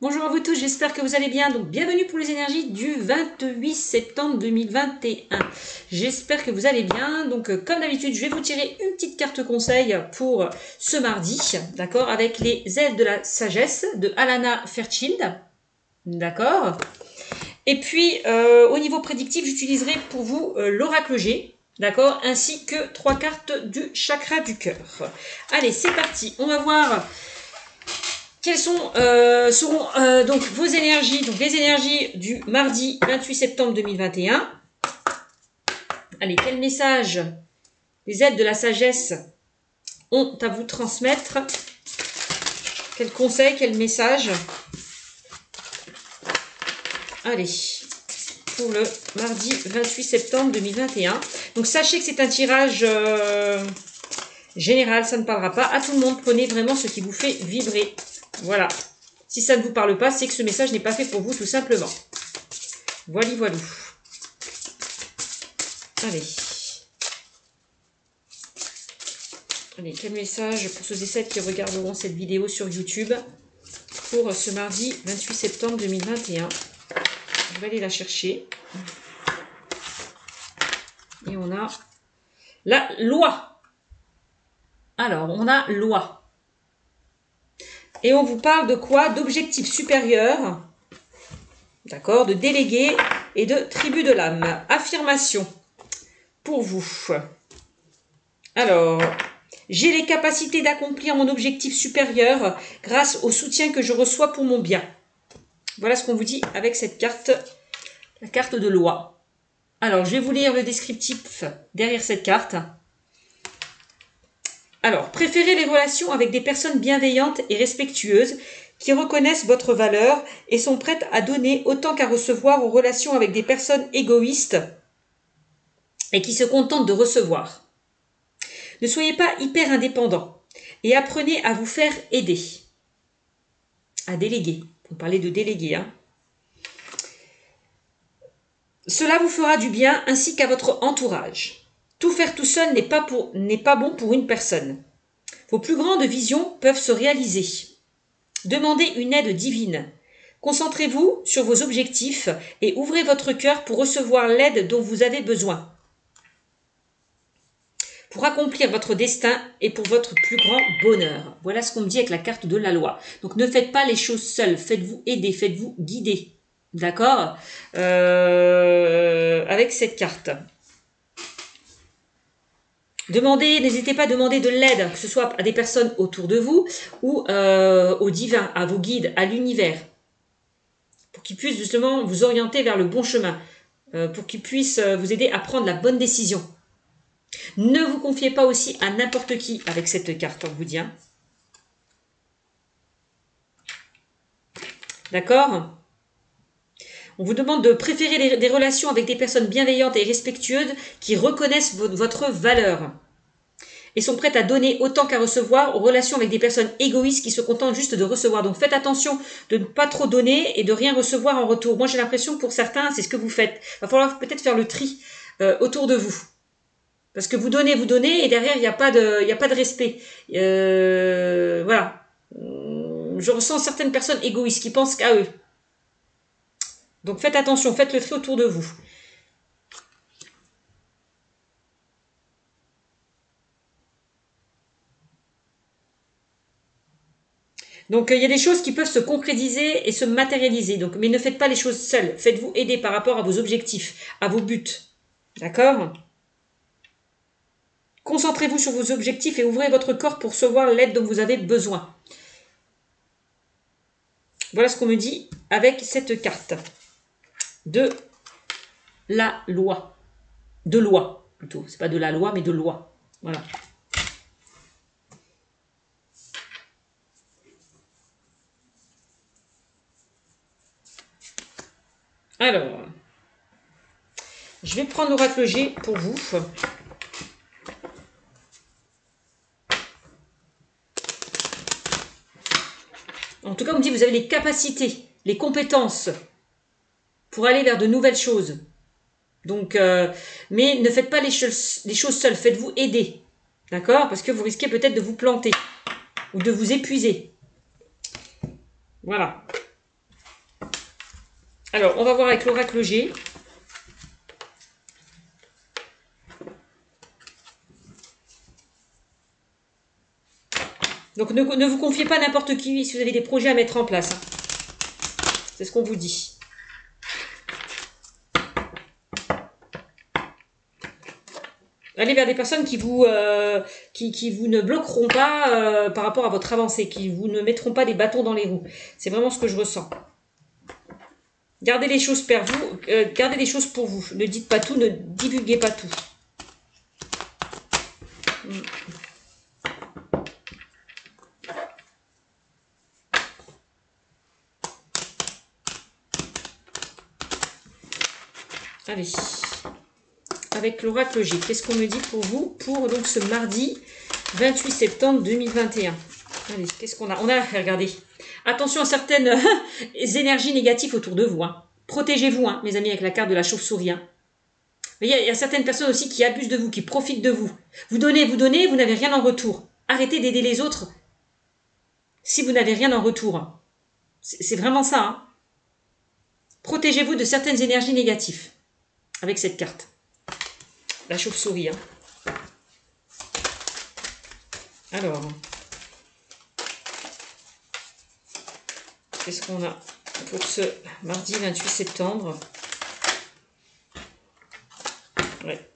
Bonjour à vous tous, j'espère que vous allez bien. Donc bienvenue pour les énergies du 28 septembre 2021. J'espère que vous allez bien. Donc comme d'habitude, je vais vous tirer une petite carte conseil pour ce mardi, d'accord, avec les ailes de la sagesse de Alana Fairchild, d'accord. Et puis au niveau prédictif, j'utiliserai pour vous l'oracle G, d'accord, ainsi que 3 cartes du chakra du cœur. Allez, c'est parti. On va voir quelles seront donc vos énergies, donc les énergies du mardi 28 septembre 2021. Allez, quel message les aides de la sagesse ont à vous transmettre? Quel conseil, quel message? Allez, pour le mardi 28 septembre 2021. Donc sachez que c'est un tirage général, ça ne parlera pas à tout le monde. Prenez vraiment ce qui vous fait vibrer. Voilà. Si ça ne vous parle pas, c'est que ce message n'est pas fait pour vous, tout simplement. Voilà, voilà. Allez. Allez, quel message pour ceux et celles qui regarderont cette vidéo sur YouTube pour ce mardi 28 septembre 2021. Je vais aller la chercher. Et on a la loi. Alors, on a loi. Et on vous parle de quoi? D'objectifs supérieurs, d'accord, de délégués et de tribu de l'âme. Affirmation pour vous. Alors, j'ai les capacités d'accomplir mon objectif supérieur grâce au soutien que je reçois pour mon bien. Voilà ce qu'on vous dit avec cette carte, la carte de loi. Alors, je vais vous lire le descriptif derrière cette carte. Alors, préférez les relations avec des personnes bienveillantes et respectueuses qui reconnaissent votre valeur et sont prêtes à donner autant qu'à recevoir aux relations avec des personnes égoïstes et qui se contentent de recevoir. Ne soyez pas hyper indépendant et apprenez à vous faire aider, à déléguer. On parlait de déléguer, hein. Cela vous fera du bien ainsi qu'à votre entourage. Tout faire tout seul n'est pas bon pour une personne. Vos plus grandes visions peuvent se réaliser. Demandez une aide divine. Concentrez-vous sur vos objectifs et ouvrez votre cœur pour recevoir l'aide dont vous avez besoin. Pour accomplir votre destin et pour votre plus grand bonheur. Voilà ce qu'on me dit avec la carte de la loi. Donc ne faites pas les choses seuls, faites-vous aider, faites-vous guider. D'accord, avec cette carte. N'hésitez pas à demander de l'aide, que ce soit à des personnes autour de vous ou au divin, à vos guides, à l'univers, pour qu'ils puissent justement vous orienter vers le bon chemin, pour qu'ils puissent vous aider à prendre la bonne décision. Ne vous confiez pas aussi à n'importe qui avec cette carte, on vous dit. Hein. D'accord ? On vous demande de préférer des relations avec des personnes bienveillantes et respectueuses qui reconnaissent votre valeur et sont prêtes à donner autant qu'à recevoir aux relations avec des personnes égoïstes qui se contentent juste de recevoir. Donc faites attention de ne pas trop donner et de rien recevoir en retour. Moi j'ai l'impression que pour certains, c'est ce que vous faites. Il va falloir peut-être faire le tri autour de vous. Parce que vous donnez et derrière, il n'y a pas de respect. Voilà. Je ressens certaines personnes égoïstes qui pensent qu'à eux. Donc faites attention, faites le tri autour de vous. Donc il y a des choses qui peuvent se concrétiser et se matérialiser. Donc, mais ne faites pas les choses seules. Faites-vous aider par rapport à vos objectifs, à vos buts. D'accord ? Concentrez-vous sur vos objectifs et ouvrez votre corps pour recevoir l'aide dont vous avez besoin. Voilà ce qu'on me dit avec cette carte de la loi. De loi, plutôt. C'est pas de la loi, mais de loi. Voilà. Alors, je vais prendre l'oracle G pour vous. En tout cas, on me dit que vous avez les capacités, les compétences pour aller vers de nouvelles choses. Donc, mais ne faites pas les choses seules, faites-vous aider. D'accord? Parce que vous risquez peut-être de vous planter ou de vous épuiser. Voilà. Alors, on va voir avec l'oracle G. Donc, ne vous confiez pas à n'importe qui si vous avez des projets à mettre en place. Hein. C'est ce qu'on vous dit. Allez vers des personnes qui vous ne bloqueront pas par rapport à votre avancée, qui vous ne mettront pas des bâtons dans les roues. C'est vraiment ce que je ressens. Gardez les choses gardez les choses pour vous. Ne dites pas tout, ne divulguez pas tout. Allez. Avec l'oracle G. Qu'est-ce qu'on me dit pour vous pour donc ce mardi 28 septembre 2021? Allez, qu'est-ce qu'on a? On a, regardez, attention à certaines énergies négatives autour de vous. Hein. Protégez-vous, hein, mes amis, avec la carte de la chauve-souris. Hein. Il y a certaines personnes aussi qui abusent de vous, qui profitent de vous. Vous donnez, vous n'avez rien en retour. Arrêtez d'aider les autres si vous n'avez rien en retour. C'est vraiment ça. Hein. Protégez-vous de certaines énergies négatives avec cette carte. La chauve-souris. Hein. Alors, qu'est-ce qu'on a pour ce mardi 28 septembre? Ouais.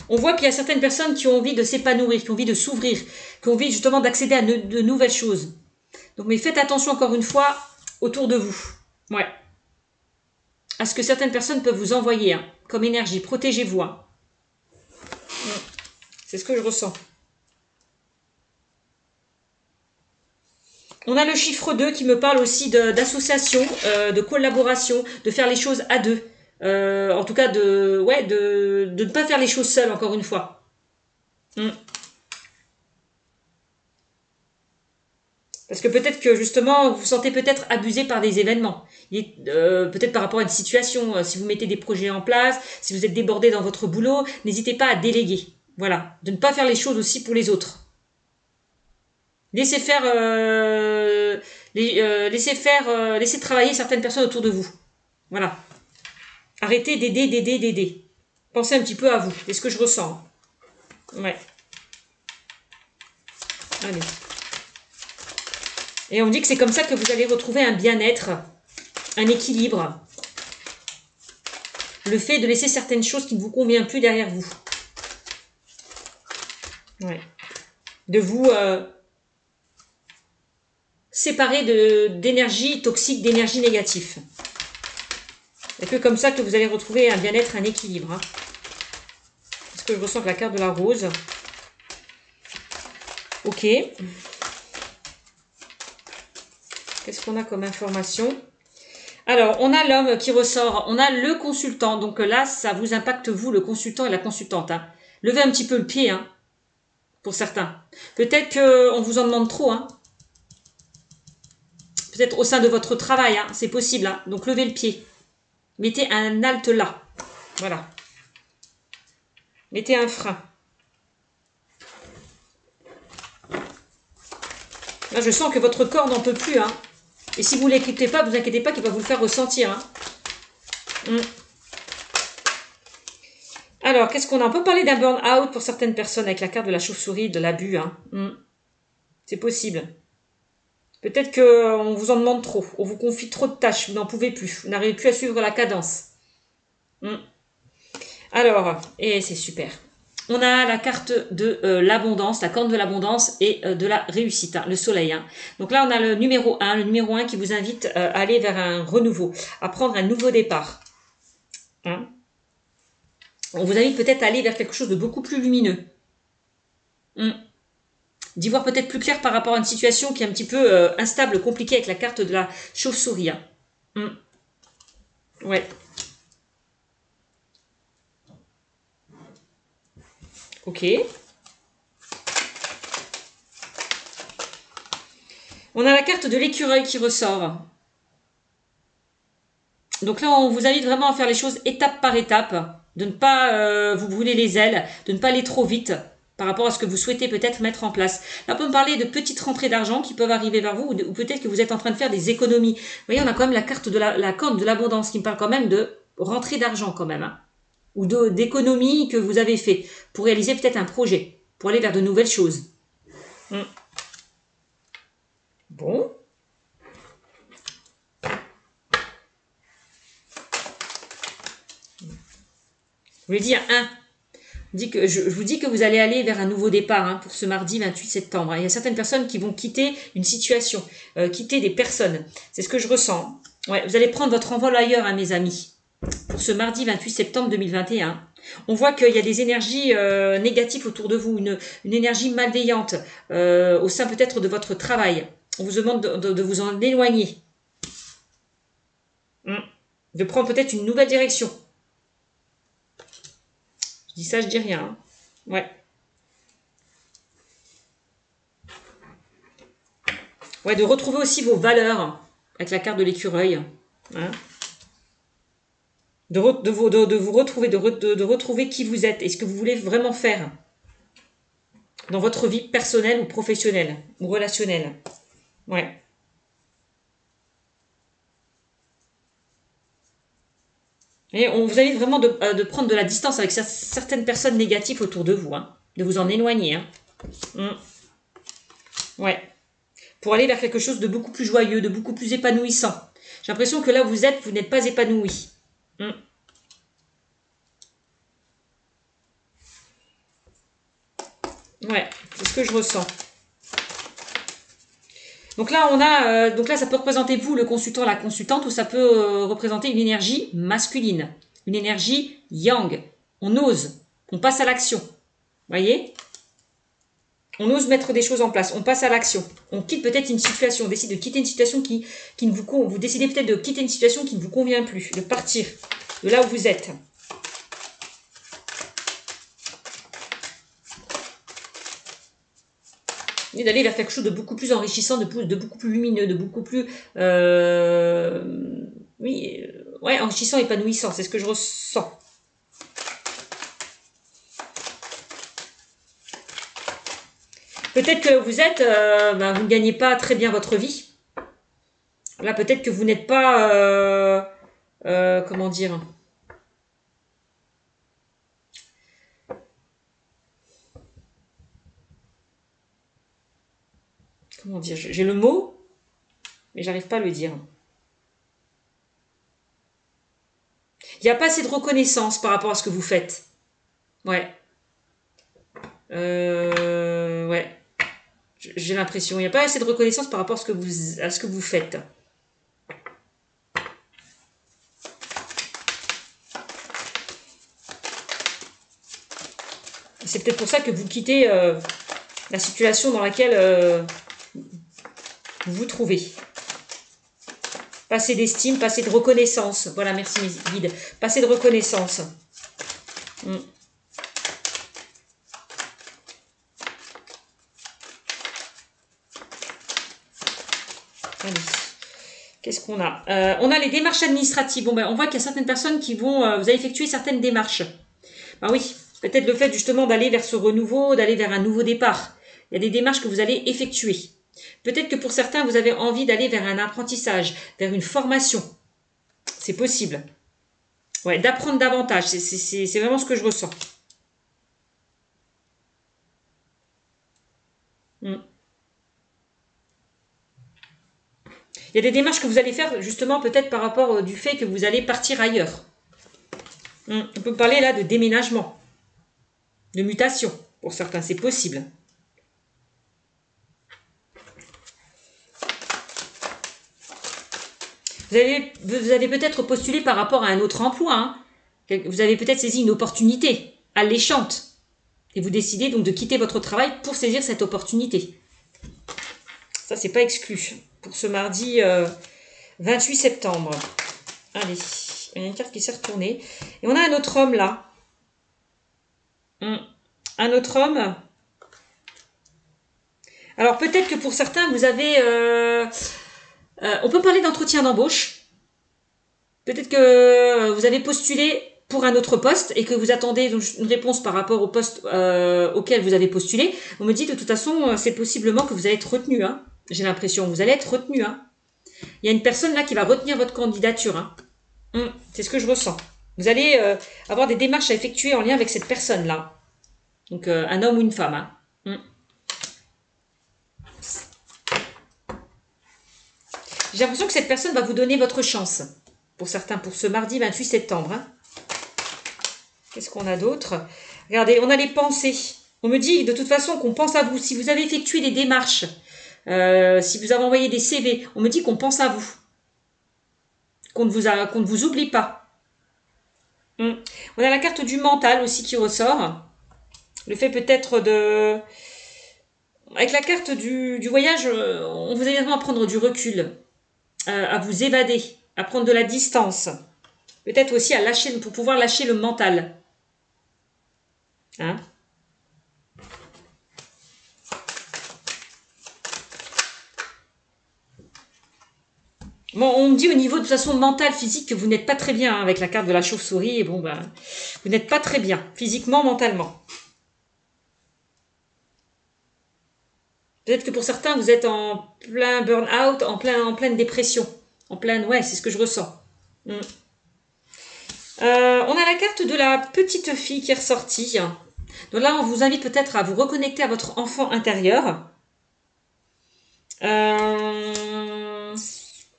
On voit qu'il y a certaines personnes qui ont envie de s'épanouir, qui ont envie de s'ouvrir, qui ont envie justement d'accéder à de nouvelles choses. Donc, mais faites attention encore une fois autour de vous. Ouais. À ce que certaines personnes peuvent vous envoyer hein, comme énergie. Protégez-vous. Hein. C'est ce que je ressens. On a le chiffre 2 qui me parle aussi d'association, de collaboration, de faire les choses à deux. En tout cas, de ne pas faire les choses seules, encore une fois. Parce que peut-être que justement, vous vous sentez peut-être abusé par des événements. Peut-être par rapport à une situation, si vous mettez des projets en place, si vous êtes débordé dans votre boulot, n'hésitez pas à déléguer. Voilà, de ne pas faire les choses aussi pour les autres. Laissez travailler certaines personnes autour de vous. Voilà. Arrêtez d'aider. Pensez un petit peu à vous. C'est ce que je ressens. Ouais. Allez. Et on dit que c'est comme ça que vous allez retrouver un bien-être, un équilibre. Le fait de laisser certaines choses qui ne vous conviennent plus derrière vous. Ouais. De vous séparer d'énergie toxique, d'énergie négative. Il n'y a que comme ça que vous allez retrouver un bien-être, un équilibre. Hein. Parce que je ressens que la carte de la rose. Ok. Qu'est-ce qu'on a comme information? Alors, on a l'homme qui ressort. On a le consultant. Donc là, ça vous impacte vous, le consultant et la consultante. Hein. Levez un petit peu le pied, hein, pour certains. Peut-être qu'on vous en demande trop. Hein. Peut-être au sein de votre travail. Hein. C'est possible. Hein. Donc, levez le pied. Mettez un halte là. Voilà. Mettez un frein. Là, je sens que votre corps n'en peut plus. Hein. Et si vous ne l'écoutez pas, vous inquiétez pas qu'il va vous le faire ressentir. Hein. Alors, qu'est-ce qu'on a? On peut parler d'un burn-out pour certaines personnes avec la carte de la chauve-souris, de l'abus. Hein. C'est possible. Peut-être qu'on vous en demande trop. On vous confie trop de tâches. Vous n'en pouvez plus. Vous n'arrivez plus à suivre la cadence. Alors, et c'est super. On a la carte de l'abondance, la corne de l'abondance et de la réussite, hein, le soleil. Hein. Donc là, on a le numéro 1 qui vous invite à aller vers un renouveau, à prendre un nouveau départ. Hein. On vous invite peut-être à aller vers quelque chose de beaucoup plus lumineux. D'y voir peut-être plus clair par rapport à une situation qui est un petit peu instable, compliquée avec la carte de la chauve-souris. Hein. Ouais. Ok. On a la carte de l'écureuil qui ressort. Donc là, on vous invite vraiment à faire les choses étape par étape, de ne pas vous brûler les ailes, de ne pas aller trop vite. par rapport à ce que vous souhaitez peut-être mettre en place. Là, on peut me parler de petites rentrées d'argent qui peuvent arriver vers vous, ou peut-être que vous êtes en train de faire des économies. Vous voyez, on a quand même la carte de la corde de l'abondance qui me parle quand même de rentrée d'argent quand même, hein, ou d'économies que vous avez fait pour réaliser peut-être un projet, pour aller vers de nouvelles choses. Bon. Je voulais dire 1. Je vous dis que vous allez aller vers un nouveau départ, hein, pour ce mardi 28 septembre. Il y a certaines personnes qui vont quitter une situation, quitter des personnes. C'est ce que je ressens. Ouais, vous allez prendre votre envol ailleurs, hein, mes amis, pour ce mardi 28 septembre 2021. On voit qu'il y a des énergies négatives autour de vous, une énergie malveillante au sein peut-être de votre travail. On vous demande de vous en éloigner. De prendre peut-être une nouvelle direction. Je dis ça, je dis rien. Hein. Ouais. Ouais, de retrouver aussi vos valeurs avec la carte de l'écureuil. Hein. De vous retrouver, de retrouver qui vous êtes et ce que vous voulez vraiment faire dans votre vie personnelle ou professionnelle ou relationnelle. Ouais. Et on vous invite vraiment de prendre de la distance avec certaines personnes négatives autour de vous, hein, de vous en éloigner. Hein. Ouais. Pour aller vers quelque chose de beaucoup plus joyeux, de beaucoup plus épanouissant. J'ai l'impression que là où vous êtes, vous n'êtes pas épanoui. Ouais, c'est ce que je ressens. Donc là, donc là, ça peut représenter vous, le consultant, la consultante, ou ça peut représenter une énergie masculine, une énergie yang. On ose, on passe à l'action. Voyez? On ose mettre des choses en place, on passe à l'action. On quitte peut-être une situation, on décide de quitter une situation qui ne vous convient. Vous décidez peut-être de quitter une situation qui ne vous convient plus, de partir de là où vous êtes. Et d'aller vers quelque chose de beaucoup plus enrichissant, de beaucoup plus lumineux, de beaucoup plus enrichissant, épanouissant. C'est ce que je ressens. Peut-être que vous êtes, vous ne gagnez pas très bien votre vie. Là, peut-être que vous n'êtes pas, comment dire, j'ai le mot, mais j'arrive pas à le dire. Il n'y a pas assez de reconnaissance par rapport à ce que vous faites. Ouais. Ouais. J'ai l'impression. Il n'y a pas assez de reconnaissance par rapport à ce que vous faites. C'est peut-être pour ça que vous quittez la situation dans laquelle vous vous trouvez. Pas assez d'estime, pas assez de reconnaissance. Voilà, merci mes guides. Pas assez de reconnaissance. Allez. Qu'est-ce qu'on a? On a les démarches administratives. Bon, on voit qu'il y a certaines personnes qui vont... vous allez effectuer certaines démarches. Ben oui, peut-être le fait justement d'aller vers ce renouveau, d'aller vers un nouveau départ. Il y a des démarches que vous allez effectuer. Peut-être que pour certains, vous avez envie d'aller vers un apprentissage, vers une formation. C'est possible. Ouais, d'apprendre davantage. C'est vraiment ce que je ressens. Il y a des démarches que vous allez faire justement peut-être par rapport du fait que vous allez partir ailleurs. On peut parler là de déménagement, de mutation. Pour certains, c'est possible. Vous avez peut-être postulé par rapport à un autre emploi. Hein. Vous avez peut-être saisi une opportunité alléchante. Et vous décidez donc de quitter votre travail pour saisir cette opportunité. Ça, c'est pas exclu. Pour ce mardi 28 septembre. Allez, il y a une carte qui s'est retournée. Et on a un autre homme là. Un autre homme. Alors peut-être que pour certains, vous avez... on peut parler d'entretien d'embauche. Peut-être que vous avez postulé pour un autre poste et que vous attendez donc une réponse par rapport au poste auquel vous avez postulé, on me dit de toute façon, c'est possiblement que vous allez être retenu. Hein. J'ai l'impression, vous allez être retenu. Hein. Il y a une personne là qui va retenir votre candidature. Hein. C'est ce que je ressens. Vous allez avoir des démarches à effectuer en lien avec cette personne-là. Donc, un homme ou une femme. Hein. J'ai l'impression que cette personne va vous donner votre chance. Pour certains, pour ce mardi 28 septembre. Hein. Qu'est-ce qu'on a d'autre? Regardez, on a les pensées. On me dit de toute façon qu'on pense à vous. Si vous avez effectué des démarches, si vous avez envoyé des CV, on me dit qu'on pense à vous. Qu'on ne vous oublie pas. On a la carte du mental aussi qui ressort. Le fait peut-être de... Avec la carte du voyage, on vous aide vraiment à prendre du recul, à vous évader, à prendre de la distance. Peut-être aussi à lâcher, pour pouvoir lâcher le mental. Hein? Bon, on me dit au niveau de toute façon mental, physique, que vous n'êtes pas très bien hein, avec la carte de la chauve-souris. Et bon, ben, vous n'êtes pas très bien, physiquement, mentalement. Peut-être que pour certains, vous êtes en plein burn-out, en pleine dépression. Ouais, c'est ce que je ressens. On a la carte de la petite fille qui est ressortie. Donc là, on vous invite peut-être à vous reconnecter à votre enfant intérieur.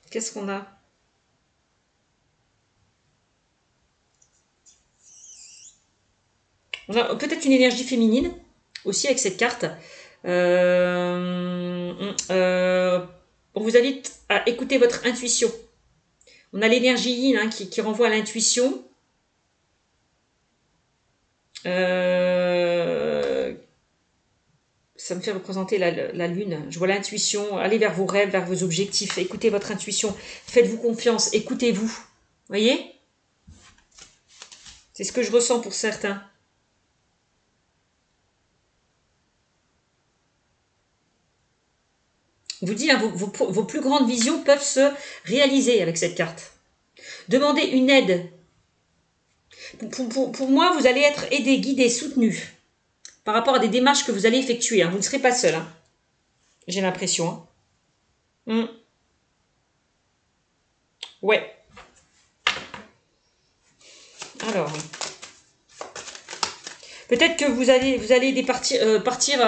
Qu'est-ce qu'on a? On a peut-être une énergie féminine aussi avec cette carte. On vous invite à écouter votre intuition. On a l'énergie yin hein, qui renvoie à l'intuition. Ça me fait représenter la lune. Je vois l'intuition. Allez vers vos rêves, vers vos objectifs. Écoutez votre intuition. Faites-vous confiance. Écoutez-vous. Voyez? C'est ce que je ressens pour certains. On vous dit, hein, vos plus grandes visions peuvent se réaliser avec cette carte. Demandez une aide. Pour moi, vous allez être aidé, guidé, soutenu par rapport à des démarches que vous allez effectuer. Hein. Vous ne serez pas seul. Hein. J'ai l'impression. Hein. Ouais. Alors. Peut-être que vous allez partir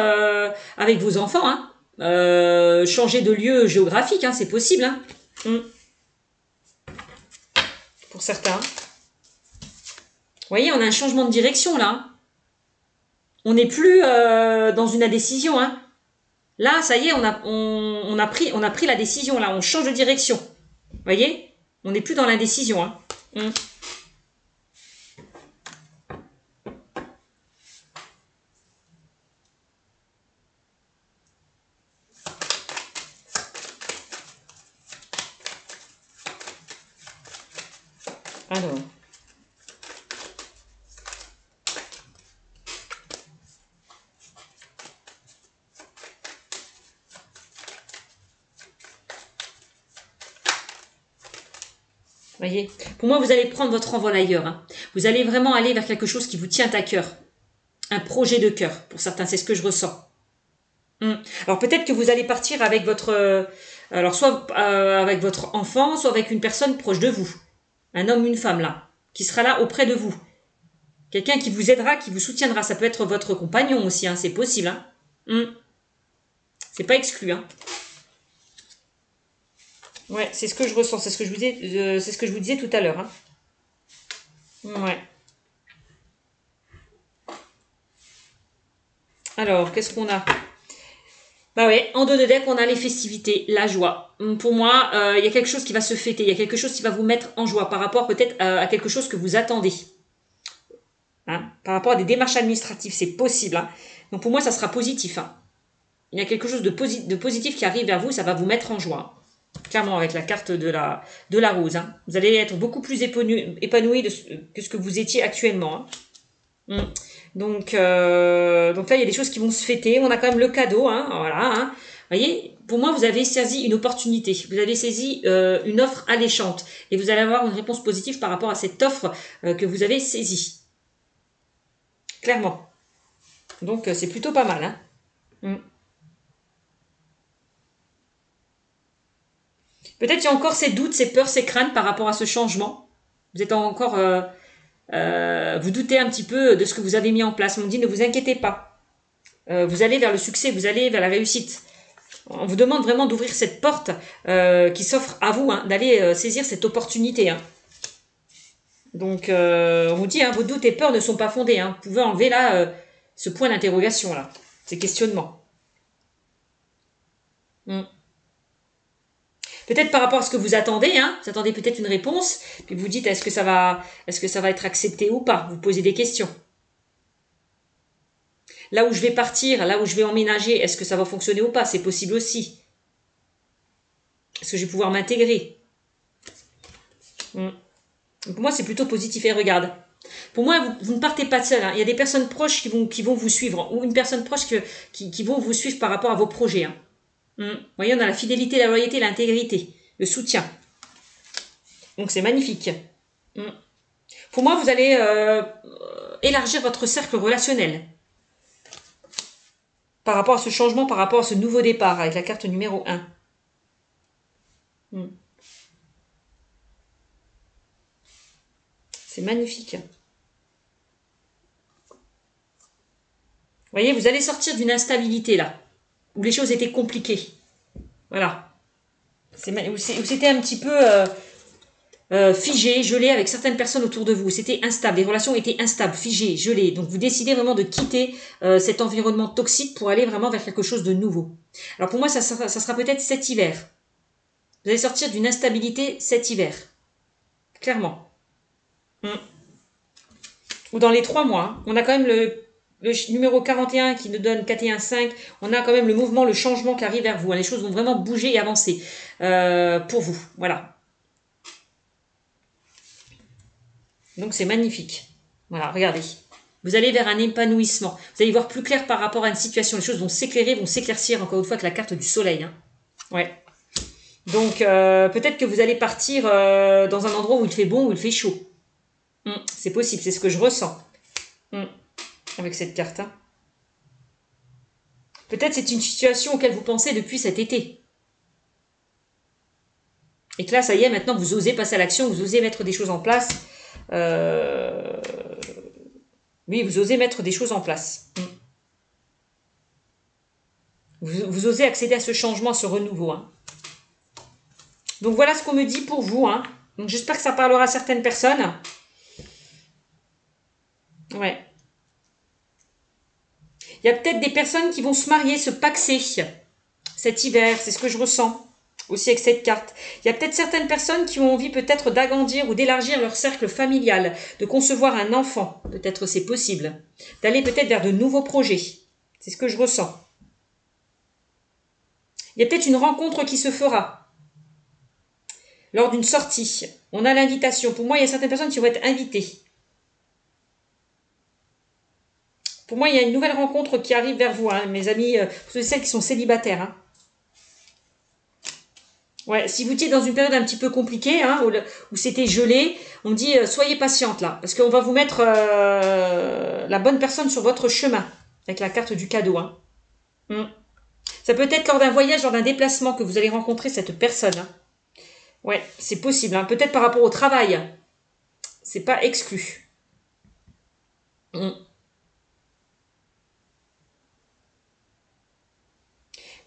avec vos enfants. Hein. Changer de lieu géographique, hein, c'est possible. Hein. Pour certains. Vous voyez, on a un changement de direction là. Hein. On n'est plus dans une indécision. Hein. Là, ça y est, on a pris la décision là. On change de direction. Vous voyez, on n'est plus dans l'indécision. Hein. Alors. Voyez, pour moi, vous allez prendre votre envol ailleurs. Hein. Vous allez vraiment aller vers quelque chose qui vous tient à cœur. Un projet de cœur, pour certains, c'est ce que je ressens. Alors peut-être que vous allez partir avec votre... alors soit avec votre enfant, soit avec une personne proche de vous. Un homme ou une femme, là, qui sera là auprès de vous. Quelqu'un qui vous aidera, qui vous soutiendra. Ça peut être votre compagnon aussi, hein, c'est possible. Hein. C'est pas exclu. Hein. Ouais, c'est ce que je ressens, c'est ce que je vous disais tout à l'heure. Hein. Ouais. Alors, qu'est-ce qu'on a? Bah ouais, en dos de deck, on a les festivités, la joie. Pour moi, il y a quelque chose qui va se fêter, il y a quelque chose qui va vous mettre en joie par rapport peut-être à quelque chose que vous attendez. Hein, par rapport à des démarches administratives, c'est possible. Hein. Donc pour moi, ça sera positif. Hein. Il y a quelque chose de positif qui arrive vers vous, ça va vous mettre en joie. Clairement, avec la carte de la rose. Hein. Vous allez être beaucoup plus épanoui que ce que vous étiez actuellement. Hein. Donc là, il y a des choses qui vont se fêter. On a quand même le cadeau. Hein, voilà. Hein. voyez, pour moi, vous avez saisi une opportunité. Vous avez saisi une offre alléchante. Et vous allez avoir une réponse positive par rapport à cette offre que vous avez saisie. Clairement. Donc, c'est plutôt pas mal. Hein. Peut-être qu'il y a encore ces doutes, ces peurs, ces craintes par rapport à ce changement. Vous êtes encore... vous doutez un petit peu de ce que vous avez mis en place. On me dit, ne vous inquiétez pas. Vous allez vers le succès, vous allez vers la réussite. On vous demande vraiment d'ouvrir cette porte qui s'offre à vous, hein, d'aller saisir cette opportunité. Hein. Donc, on vous dit, hein, vos doutes et peurs ne sont pas fondés. Hein. Vous pouvez enlever là ce point d'interrogation, là, ces questionnements. Peut-être par rapport à ce que vous attendez, hein, vous attendez peut-être une réponse, puis vous dites est-ce que ça va être accepté ou pas. Vous posez des questions. Là où je vais partir, là où je vais emménager, est-ce que ça va fonctionner ou pas? C'est possible aussi. Est-ce que je vais pouvoir m'intégrer? Pour moi, c'est plutôt positif. Et regarde, pour moi, vous ne partez pas de seul. Hein. Il y a des personnes proches qui vont vous suivre, ou une personne proche qui vont vous suivre par rapport à vos projets. Hein. Vous voyez, on a la fidélité, la loyauté, l'intégrité, le soutien. Donc, c'est magnifique. Pour moi, vous allez élargir votre cercle relationnel par rapport à ce changement, par rapport à ce nouveau départ avec la carte numéro 1. C'est magnifique. Vous voyez, vous allez sortir d'une instabilité là, où les choses étaient compliquées. Voilà. Où c'était un petit peu figé, gelé avec certaines personnes autour de vous. C'était instable, les relations étaient instables, figées, gelées. Donc vous décidez vraiment de quitter cet environnement toxique pour aller vraiment vers quelque chose de nouveau. Alors pour moi, ça sera peut-être cet hiver. Vous allez sortir d'une instabilité cet hiver. Clairement. Ou dans les 3 mois. Hein. On a quand même le numéro 41 qui nous donne 4 et 1, 5. On a quand même le mouvement, le changement qui arrive vers vous. Hein. Les choses vont vraiment bouger et avancer pour vous. Voilà. Donc c'est magnifique. Voilà, regardez. Vous allez vers un épanouissement. Vous allez voir plus clair par rapport à une situation. Les choses vont s'éclairer, vont s'éclaircir encore une fois avec la carte du soleil. Hein. Ouais. Donc peut-être que vous allez partir dans un endroit où il fait bon, où il fait chaud. C'est possible, c'est ce que je ressens. Avec cette carte. Hein. Peut-être c'est une situation auquel vous pensez depuis cet été. Et que là, ça y est, maintenant vous osez passer à l'action, vous osez mettre des choses en place. Oui, vous osez mettre des choses en place. Vous osez accéder à ce changement, à ce renouveau. Hein. Donc voilà ce qu'on me dit pour vous. Hein. Donc j'espère que ça parlera à certaines personnes. Ouais. Il y a peut-être des personnes qui vont se marier, se paxer cet hiver. C'est ce que je ressens aussi avec cette carte. Il y a peut-être certaines personnes qui ont envie peut-être d'agrandir ou d'élargir leur cercle familial, de concevoir un enfant. Peut-être c'est possible. D'aller peut-être vers de nouveaux projets. C'est ce que je ressens. Il y a peut-être une rencontre qui se fera lors d'une sortie. On a l'invitation. Pour moi, il y a certaines personnes qui vont être invitées. Pour moi, il y a une nouvelle rencontre qui arrive vers vous, hein, mes amis, celles qui sont célibataires. Hein. Ouais, si vous étiez dans une période un petit peu compliquée, hein, où c'était gelé, on dit soyez patiente là, parce qu'on va vous mettre la bonne personne sur votre chemin, avec la carte du cadeau. Hein. Ça peut être lors d'un voyage, lors d'un déplacement que vous allez rencontrer cette personne. Hein. Ouais, c'est possible. Hein. Peut-être par rapport au travail. C'est pas exclu.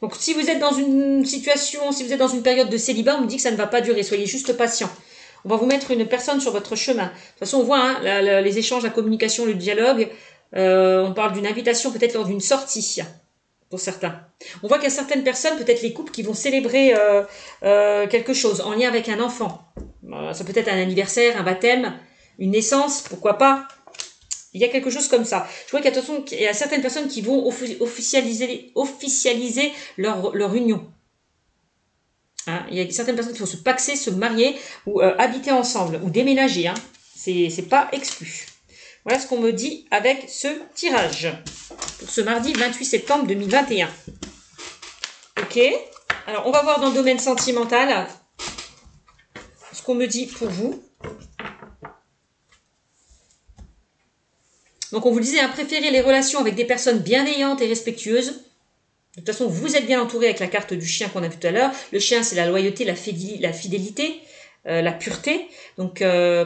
Donc, si vous êtes dans une situation, si vous êtes dans une période de célibat, on me dit que ça ne va pas durer. Soyez juste patient. On va vous mettre une personne sur votre chemin. De toute façon, on voit hein, les échanges, la communication, le dialogue. On parle d'une invitation peut-être lors d'une sortie, pour certains. On voit qu'il y a certaines personnes, peut-être les couples, qui vont célébrer quelque chose en lien avec un enfant. Ça peut être un anniversaire, un baptême, une naissance, pourquoi pas. Il y a quelque chose comme ça. Je vois qu'il y a certaines personnes qui vont officialiser leur union. Hein, il y a certaines personnes qui vont se paxer, se marier ou habiter ensemble ou déménager. Hein. C'est pas exclu. Voilà ce qu'on me dit avec ce tirage pour ce mardi 28 septembre 2021. Ok. Ok. Alors, on va voir dans le domaine sentimental ce qu'on me dit pour vous. Donc, on vous disait, hein, préférez les relations avec des personnes bienveillantes et respectueuses. De toute façon, vous êtes bien entouré avec la carte du chien qu'on a vu tout à l'heure. Le chien, c'est la loyauté, la fidélité, la pureté. Donc,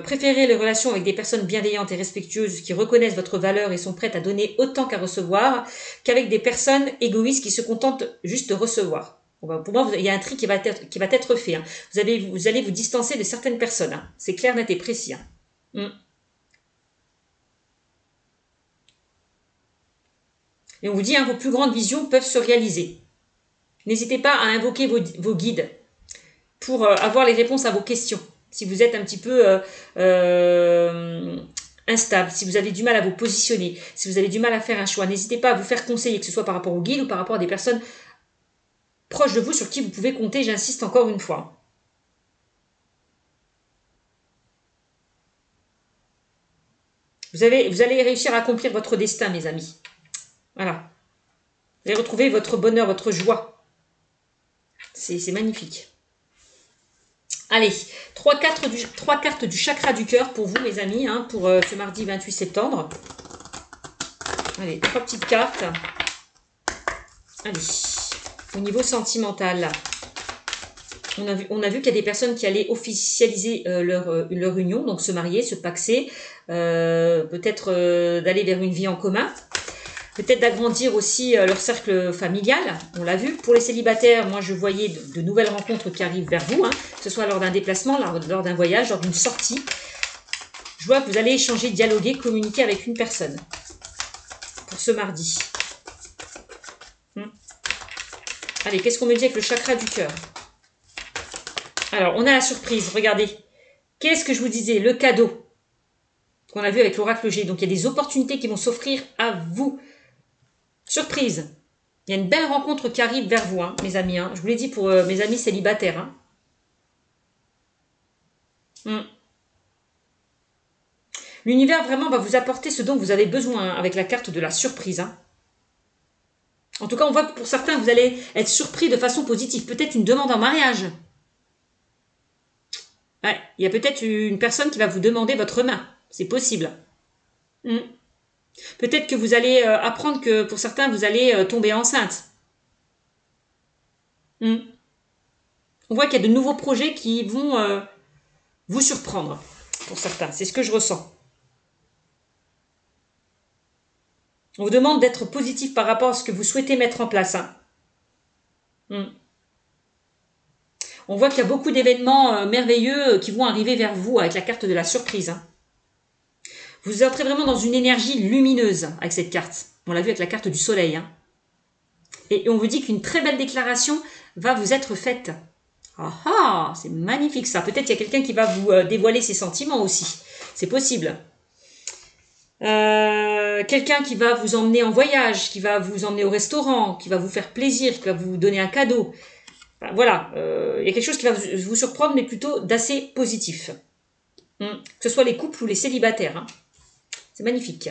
préférez les relations avec des personnes bienveillantes et respectueuses qui reconnaissent votre valeur et sont prêtes à donner autant qu'à recevoir, qu'avec des personnes égoïstes qui se contentent juste de recevoir. Bon, ben, pour moi, il y a un tri qui va être fait. Hein. Vous allez vous distancer de certaines personnes. Hein. C'est clair, net et précis. Hein. Et on vous dit, hein, vos plus grandes visions peuvent se réaliser. N'hésitez pas à invoquer vos guides pour avoir les réponses à vos questions. Si vous êtes un petit peu instable, si vous avez du mal à vous positionner, si vous avez du mal à faire un choix, n'hésitez pas à vous faire conseiller, que ce soit par rapport aux guides ou par rapport à des personnes proches de vous sur qui vous pouvez compter, j'insiste encore une fois. Vous allez réussir à accomplir votre destin, mes amis. Voilà. Vous allez retrouver votre bonheur, votre joie. C'est magnifique. Allez, trois cartes du chakra du cœur pour vous, mes amis, hein, pour ce mardi 28 septembre. Allez, 3 petites cartes. Allez, au niveau sentimental, on a vu qu'il y a des personnes qui allaient officialiser leur union, donc se marier, se paxer, peut-être d'aller vers une vie en commun. Peut-être d'agrandir aussi leur cercle familial, on l'a vu. Pour les célibataires, moi je voyais de nouvelles rencontres qui arrivent vers vous, hein, que ce soit lors d'un déplacement, lors d'un voyage, lors d'une sortie. Je vois que vous allez échanger, dialoguer, communiquer avec une personne pour ce mardi. Allez, qu'est-ce qu'on me dit avec le chakra du cœur? Alors, on a la surprise, regardez. Qu'est-ce que je vous disais? Le cadeau qu'on a vu avec l'oracle G. Donc, il y a des opportunités qui vont s'offrir à vous. Surprise. Il y a une belle rencontre qui arrive vers vous, hein, mes amis. Hein. Je vous l'ai dit pour mes amis célibataires. Hein. L'univers vraiment va vous apporter ce dont vous avez besoin, hein, avec la carte de la surprise. Hein. En tout cas, on voit que pour certains, vous allez être surpris de façon positive. Peut-être une demande en mariage. Ouais, il y a peut-être une personne qui va vous demander votre main. C'est possible. Peut-être que vous allez apprendre que pour certains, vous allez tomber enceinte. On voit qu'il y a de nouveaux projets qui vont vous surprendre pour certains. C'est ce que je ressens. On vous demande d'être positif par rapport à ce que vous souhaitez mettre en place. Hein. On voit qu'il y a beaucoup d'événements merveilleux qui vont arriver vers vous avec la carte de la surprise. Hein. Vous entrez vraiment dans une énergie lumineuse avec cette carte. On l'a vu avec la carte du soleil. Hein. Et on vous dit qu'une très belle déclaration va vous être faite. Ah ah, c'est magnifique ça. Peut-être qu'il y a quelqu'un qui va vous dévoiler ses sentiments aussi. C'est possible. Quelqu'un qui va vous emmener en voyage, qui va vous emmener au restaurant, qui va vous faire plaisir, qui va vous donner un cadeau. Enfin, voilà, il y a quelque chose qui va vous surprendre, mais plutôt d'assez positif. Que ce soit les couples ou les célibataires. Hein. C'est magnifique.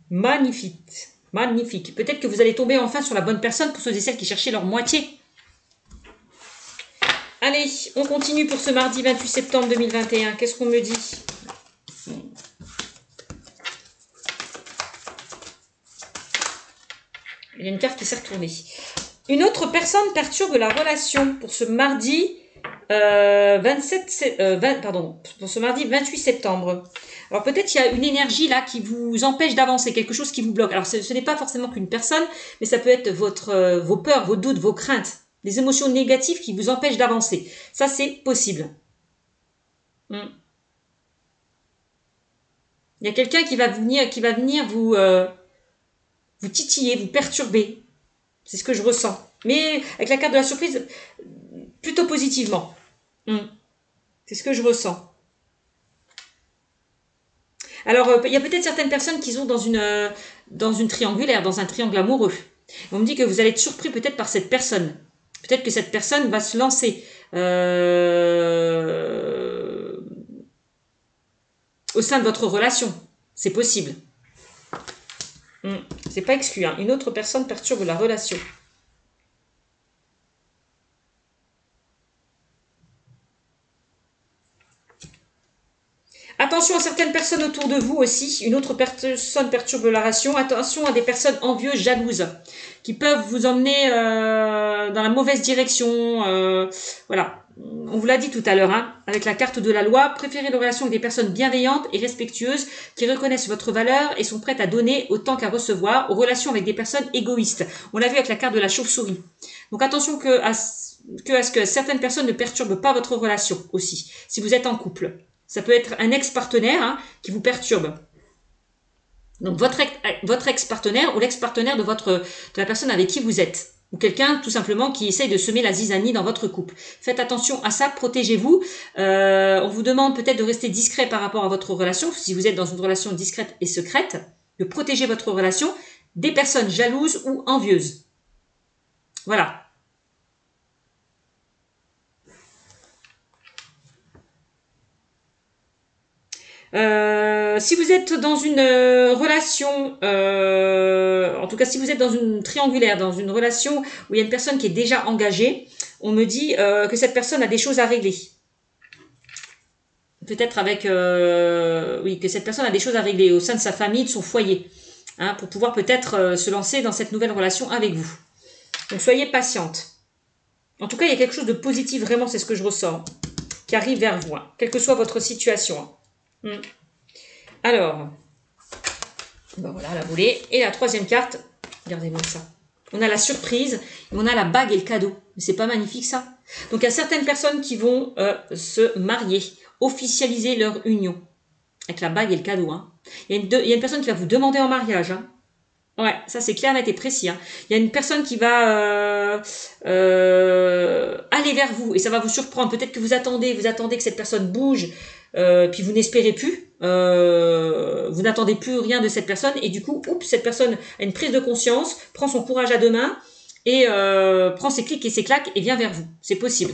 Magnifique. Magnifique. Peut-être que vous allez tomber enfin sur la bonne personne pour ceux et celles qui cherchaient leur moitié. Allez, on continue pour ce mardi 28 septembre 2021. Qu'est-ce qu'on me dit? Il y a une carte qui s'est retournée. Une autre personne perturbe la relation pour ce mardi pour ce mardi 28 septembre. Alors peut-être il y a une énergie là qui vous empêche d'avancer, quelque chose qui vous bloque. Alors ce n'est pas forcément qu'une personne, mais ça peut être vos peurs, vos doutes, vos craintes, des émotions négatives qui vous empêchent d'avancer. Ça c'est possible. Il y a quelqu'un qui va venir vous titiller, vous perturber. C'est ce que je ressens. Mais avec la carte de la surprise, plutôt positivement. C'est ce que je ressens. Alors, il y a peut-être certaines personnes qui sont dans une triangulaire, dans un triangle amoureux. On me dit que vous allez être surpris peut-être par cette personne. Peut-être que cette personne va se lancer au sein de votre relation. C'est possible. C'est pas exclu. Hein. Une autre personne perturbe la relation. Attention à certaines personnes autour de vous aussi. Une autre personne perturbe la relation. Attention à des personnes envieuses, jalouses, qui peuvent vous emmener dans la mauvaise direction. Voilà. On vous l'a dit tout à l'heure, hein, avec la carte de la loi. Préférez les relations avec des personnes bienveillantes et respectueuses qui reconnaissent votre valeur et sont prêtes à donner autant qu'à recevoir, aux relations avec des personnes égoïstes. On l'a vu avec la carte de la chauve-souris. Donc attention à ce que certaines personnes ne perturbent pas votre relation aussi, si vous êtes en couple. Ça peut être un ex-partenaire hein, qui vous perturbe. Donc votre ex-partenaire ou l'ex-partenaire de la personne avec qui vous êtes. Ou quelqu'un tout simplement qui essaye de semer la zizanie dans votre couple. Faites attention à ça, protégez-vous. On vous demande peut-être de rester discret par rapport à votre relation, si vous êtes dans une relation discrète et secrète, de protéger votre relation des personnes jalouses ou envieuses. Voilà. Si vous êtes dans une relation, en tout cas si vous êtes dans une triangulaire, dans une relation où il y a une personne qui est déjà engagée, on me dit que cette personne a des choses à régler. Peut-être avec, oui, que cette personne a des choses à régler au sein de sa famille, de son foyer, hein, pour pouvoir peut-être se lancer dans cette nouvelle relation avec vous. Donc soyez patiente. En tout cas, il y a quelque chose de positif, vraiment, c'est ce que je ressens, qui arrive vers vous, hein, quelle que soit votre situation. Alors, ben voilà, la volée. Et la troisième carte, regardez-moi ça. On a la surprise, et on a la bague et le cadeau. C'est pas magnifique ça? Donc il y a certaines personnes qui vont se marier, officialiser leur union. Avec la bague et le cadeau. Hein. Il y a une personne qui va vous demander en mariage. Hein. Ouais, ça c'est clair, net et précis. Hein. Il y a une personne qui va aller vers vous et ça va vous surprendre. Peut-être que vous attendez que cette personne bouge, puis vous n'espérez plus, vous n'attendez plus rien de cette personne et du coup, oups, cette personne a une prise de conscience, prend son courage à deux mains et prend ses clics et ses claques et vient vers vous. C'est possible.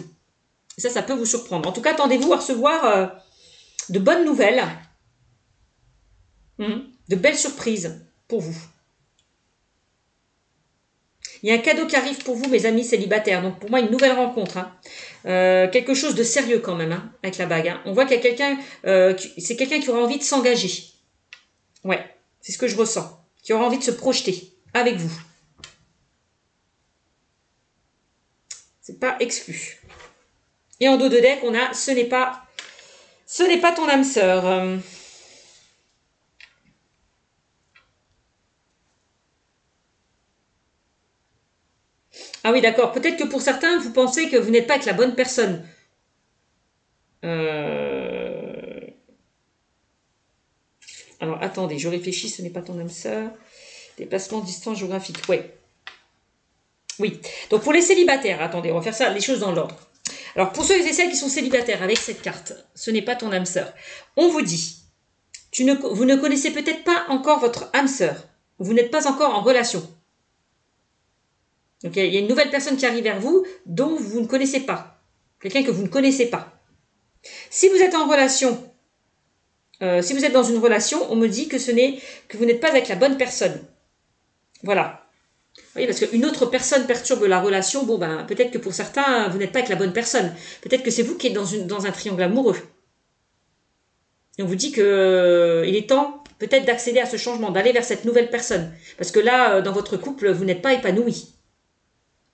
Et ça peut vous surprendre. En tout cas, attendez-vous à recevoir de bonnes nouvelles, de belles surprises pour vous. Il y a un cadeau qui arrive pour vous, mes amis célibataires. Donc, pour moi, une nouvelle rencontre. Hein. Quelque chose de sérieux quand même, hein, avec la bague. Hein. On voit qu'il y a quelqu'un, c'est quelqu'un qui aura envie de s'engager. Ouais, c'est ce que je ressens. Qui aura envie de se projeter avec vous. C'est pas exclu. Et en dos de deck, on a ce n'est pas ton âme sœur. Ah oui, d'accord. Peut-être que pour certains, vous pensez que vous n'êtes pas avec la bonne personne. Alors, attendez, je réfléchis, ce n'est pas ton âme sœur. Déplacement, distance géographique, ouais. Oui. Donc, pour les célibataires, attendez, on va faire ça, les choses dans l'ordre. Alors, pour ceux et celles qui sont célibataires avec cette carte, ce n'est pas ton âme sœur. On vous dit, vous ne connaissez peut-être pas encore votre âme sœur. Vous n'êtes pas encore en relation. Donc, il y a une nouvelle personne qui arrive vers vous dont vous ne connaissez pas. Quelqu'un que vous ne connaissez pas. Si vous êtes en relation, si vous êtes dans une relation, on me dit que vous n'êtes pas avec la bonne personne. Voilà. Vous voyez, parce qu'une autre personne perturbe la relation, bon ben peut-être que pour certains, vous n'êtes pas avec la bonne personne. Peut-être que c'est vous qui êtes dans un triangle amoureux. Et on vous dit que il est temps peut-être d'accéder à ce changement, d'aller vers cette nouvelle personne. Parce que là, dans votre couple, vous n'êtes pas épanoui.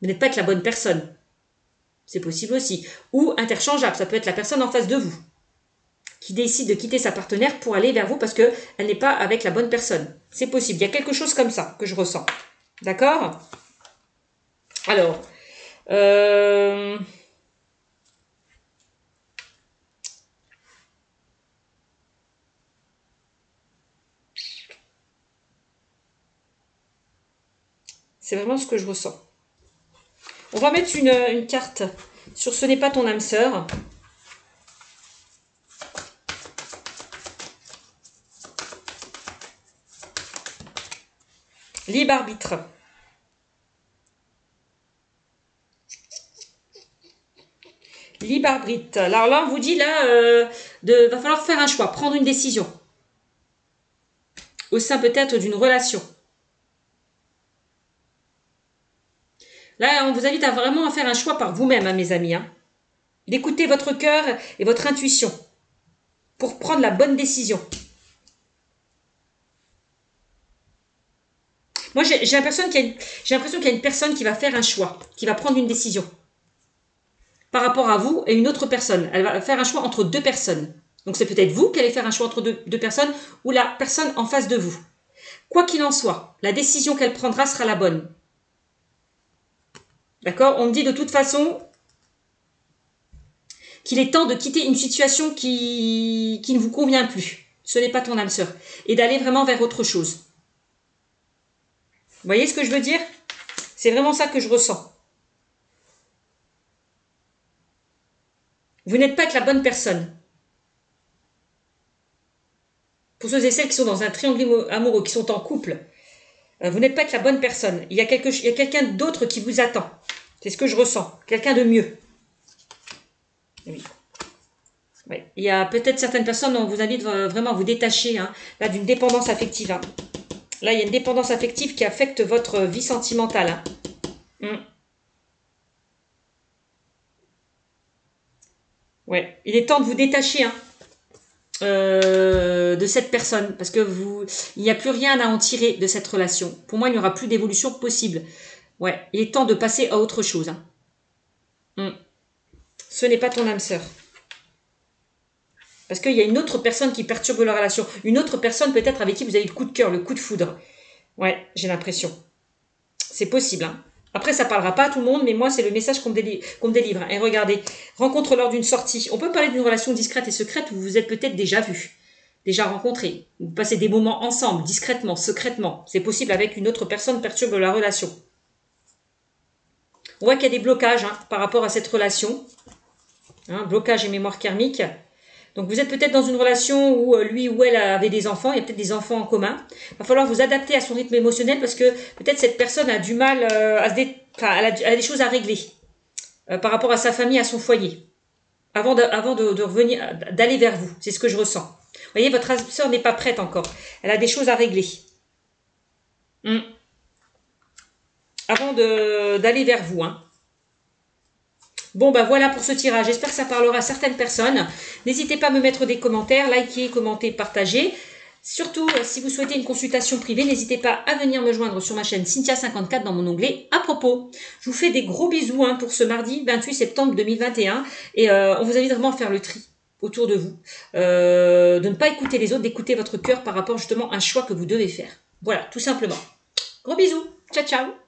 Vous n'êtes pas avec la bonne personne. C'est possible aussi. Ou interchangeable, ça peut être la personne en face de vous qui décide de quitter sa partenaire pour aller vers vous parce qu'elle n'est pas avec la bonne personne. C'est possible. Il y a quelque chose comme ça que je ressens. D'accord? Alors, c'est vraiment ce que je ressens. On va mettre une carte sur ce n'est pas ton âme sœur. Libre arbitre. Libre arbitre. Alors là, on vous dit, là, va falloir faire un choix, prendre une décision. Au sein peut-être d'une relation. Là, on vous invite à vraiment faire un choix par vous-même, hein, mes amis. Hein. D'écouter votre cœur et votre intuition. pour prendre la bonne décision. Moi, j'ai l'impression qu'il y a une personne qui va faire un choix, qui va prendre une décision par rapport à vous et une autre personne. Elle va faire un choix entre deux personnes. Donc, c'est peut-être vous qui allez faire un choix entre deux personnes ou la personne en face de vous. Quoi qu'il en soit, la décision qu'elle prendra sera la bonne. D'accord? On me dit de toute façon qu'il est temps de quitter une situation qui ne vous convient plus. Ce n'est pas ton âme sœur. Et d'aller vraiment vers autre chose. Vous voyez ce que je veux dire? C'est vraiment ça que je ressens. Vous n'êtes pas avec la bonne personne. Pour ceux et celles qui sont dans un triangle amoureux, qui sont en couple, vous n'êtes pas avec la bonne personne. Il y a quelqu'un d'autre qui vous attend. C'est ce que je ressens. Quelqu'un de mieux. Oui. Oui. Il y a peut-être certaines personnes dont vous invite vraiment à vous détacher là d'une dépendance affective. Hein. Là, il y a une dépendance affective qui affecte votre vie sentimentale. Hein. Ouais. Il est temps de vous détacher de cette personne parce que il n'y a plus rien à en tirer de cette relation. Pour moi, il n'y aura plus d'évolution possible. Ouais. Il est temps de passer à autre chose. Ce n'est pas ton âme sœur. Parce qu'il y a une autre personne qui perturbe la relation. Une autre personne peut-être avec qui vous avez le coup de cœur, le coup de foudre. Ouais, j'ai l'impression. C'est possible. Après, ça ne parlera pas à tout le monde, mais moi, c'est le message qu'on me délivre. Et regardez, rencontre lors d'une sortie. On peut parler d'une relation discrète et secrète où vous vous êtes peut-être déjà vus, déjà rencontrés. Vous passez des moments ensemble, discrètement, secrètement. C'est possible avec une autre personne perturbe la relation. On voit qu'il y a des blocages par rapport à cette relation. Blocage et mémoire karmique. Donc, vous êtes peut-être dans une relation où lui ou elle avait des enfants, il y a peut-être des enfants en commun. Il va falloir vous adapter à son rythme émotionnel parce que peut-être cette personne a du mal elle a des choses à régler par rapport à sa famille, à son foyer, avant de revenir, d'aller vers vous. C'est ce que je ressens. Vous voyez, votre sœur n'est pas prête encore. Elle a des choses à régler. Avant d'aller vers vous, Bon, voilà pour ce tirage. J'espère que ça parlera à certaines personnes. N'hésitez pas à me mettre des commentaires, liker, commenter, partager. Surtout, si vous souhaitez une consultation privée, n'hésitez pas à venir me joindre sur ma chaîne Cynthia54 dans mon onglet à propos. Je vous fais des gros bisous pour ce mardi 28 septembre 2021 et on vous invite vraiment à faire le tri autour de vous. De ne pas écouter les autres, d'écouter votre cœur par rapport justement à un choix que vous devez faire. Voilà, tout simplement. Gros bisous. Ciao, ciao.